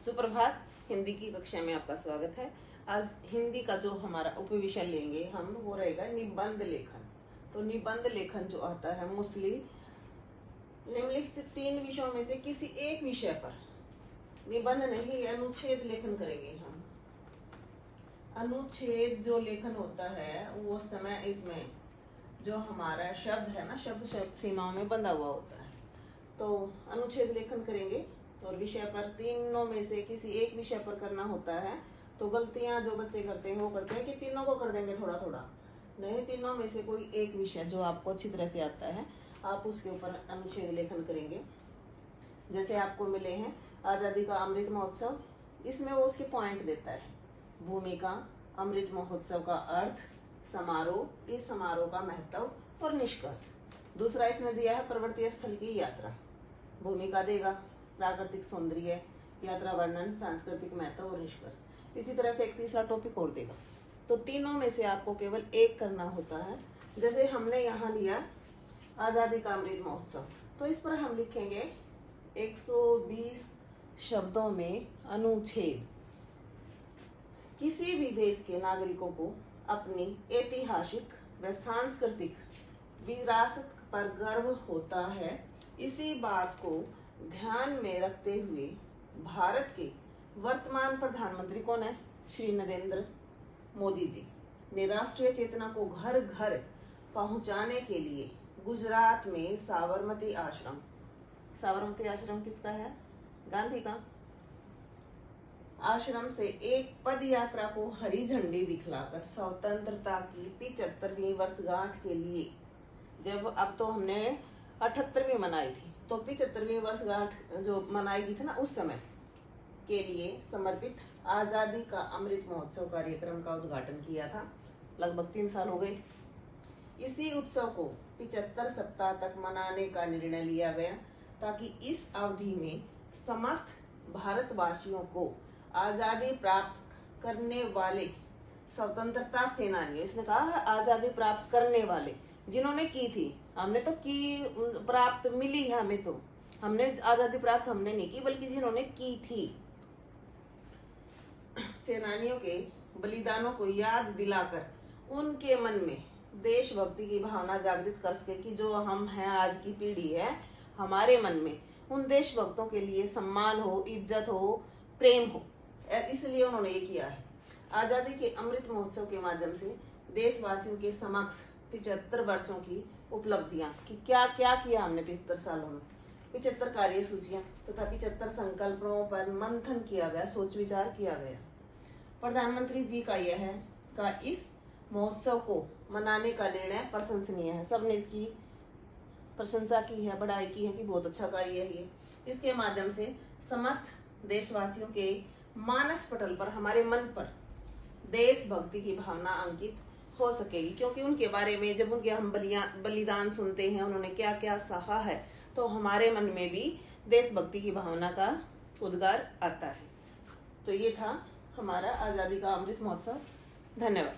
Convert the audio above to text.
सुप्रभात। हिंदी की कक्षा में आपका स्वागत है। आज हिंदी का जो हमारा उपविषय लेंगे हम, वो रहेगा निबंध लेखन। तो निबंध लेखन जो आता है मोस्टली निम्नलिखित 3 विषयों में से किसी एक विषय पर निबंध नहीं, अनुच्छेद लेखन करेंगे हम। अनुच्छेद जो लेखन होता है वो समय इसमें जो हमारा शब्द है ना, शब्द सीमाओं में बंधा हुआ होता है। तो अनुच्छेद लेखन करेंगे और विषय पर तीनों में से किसी एक विषय पर करना होता है। तो गलतियां जो बच्चे करते हैं वो करते हैं कि तीनों को कर देंगे थोड़ा थोड़ा। नहीं, तीनों में से कोई एक विषय जो आपको अच्छी तरह से आता है आप उसके ऊपर अनुच्छेद लेखन करेंगे। जैसे आपको मिले हैं आजादी का अमृत महोत्सव, इसमें वो उसके पॉइंट देता है। भूमिका, अमृत महोत्सव का अर्थ, समारोह, इस समारोह का महत्व और निष्कर्ष। दूसरा इसने दिया है प्रवर्ती स्थल की यात्रा। भूमिका देगा प्राकृतिक सौंदर्य, यात्रा वर्णन, सांस्कृतिक महत्व और निष्कर्ष। इसी तरह से एक तीसरा टॉपिक और देगा। तो तीनों में से आपको केवल एक करना होता है। जैसे हमने यहाँ लिया आजादी का अमृत महोत्सव, तो इस पर हम लिखेंगे 120 शब्दों में अनुच्छेद। किसी भी देश के नागरिकों को अपनी ऐतिहासिक व सांस्कृतिक विरासत पर गर्व होता है। इसी बात को ध्यान में रखते हुए भारत के वर्तमान प्रधानमंत्री कौन है? श्री नरेंद्र मोदी जी ने राष्ट्रीय चेतना को घर घर पहुंचाने के लिए गुजरात में साबरमती आश्रम किसका है? गांधी का। आश्रम से एक पद यात्रा को हरी झंडी दिखलाकर स्वतंत्रता की 75वीं वर्षगांठ के लिए, जब अब तो हमने 78वीं मनाई थी, तो 75वीं वर्षगांठ जो मनाई गई थी ना, उस समय के लिए समर्पित आजादी का अमृत महोत्सव कार्यक्रम का उद्घाटन किया था। लगभग 3 साल हो गए। इसी उत्सव को 75 सप्ताह तक मनाने का निर्णय लिया गया ताकि इस अवधि में समस्त भारतवासियों को आजादी प्राप्त करने वाले स्वतंत्रता सेनानियों, इसने कहा आजादी प्राप्त करने वाले, जिन्होंने की थी, हमने तो की प्राप्त मिली है, हमें तो हमने आजादी प्राप्त हमने नहीं की, बल्कि जिन्होंने की थी, सेनानियों के बलिदानों को याद दिलाकर उनके मन में देशभक्ति की भावना जागृत कर सके कि जो हम हैं, आज की पीढ़ी है, हमारे मन में उन देशभक्तों के लिए सम्मान हो, इज्जत हो, प्रेम हो। इसलिए उन्होंने ये किया है। आजादी के अमृत महोत्सव के माध्यम से देशवासियों के समक्ष 75 वर्षों की उपलब्धियां कि क्या क्या किया हमने 75 सालों में, 75 कार्यसूचियां तथा 75 संकल्पों पर मंथन किया गया, सोच विचार किया गया। प्रधानमंत्री जी का यह है का इस महोत्सव को मनाने का निर्णय प्रशंसनीय है। सबने इसकी प्रशंसा की है, बड़ाई की है कि बहुत अच्छा कार्य है ये। इसके माध्यम से समस्त देशवासियों के मानस पटल पर, हमारे मन पर देशभक्ति की भावना अंकित हो सकेगी, क्योंकि उनके बारे में जब उनके हम बलिदान सुनते हैं, उन्होंने क्या क्या सहा है, तो हमारे मन में भी देशभक्ति की भावना का उद्गार आता है। तो ये था हमारा आजादी का अमृत महोत्सव। धन्यवाद।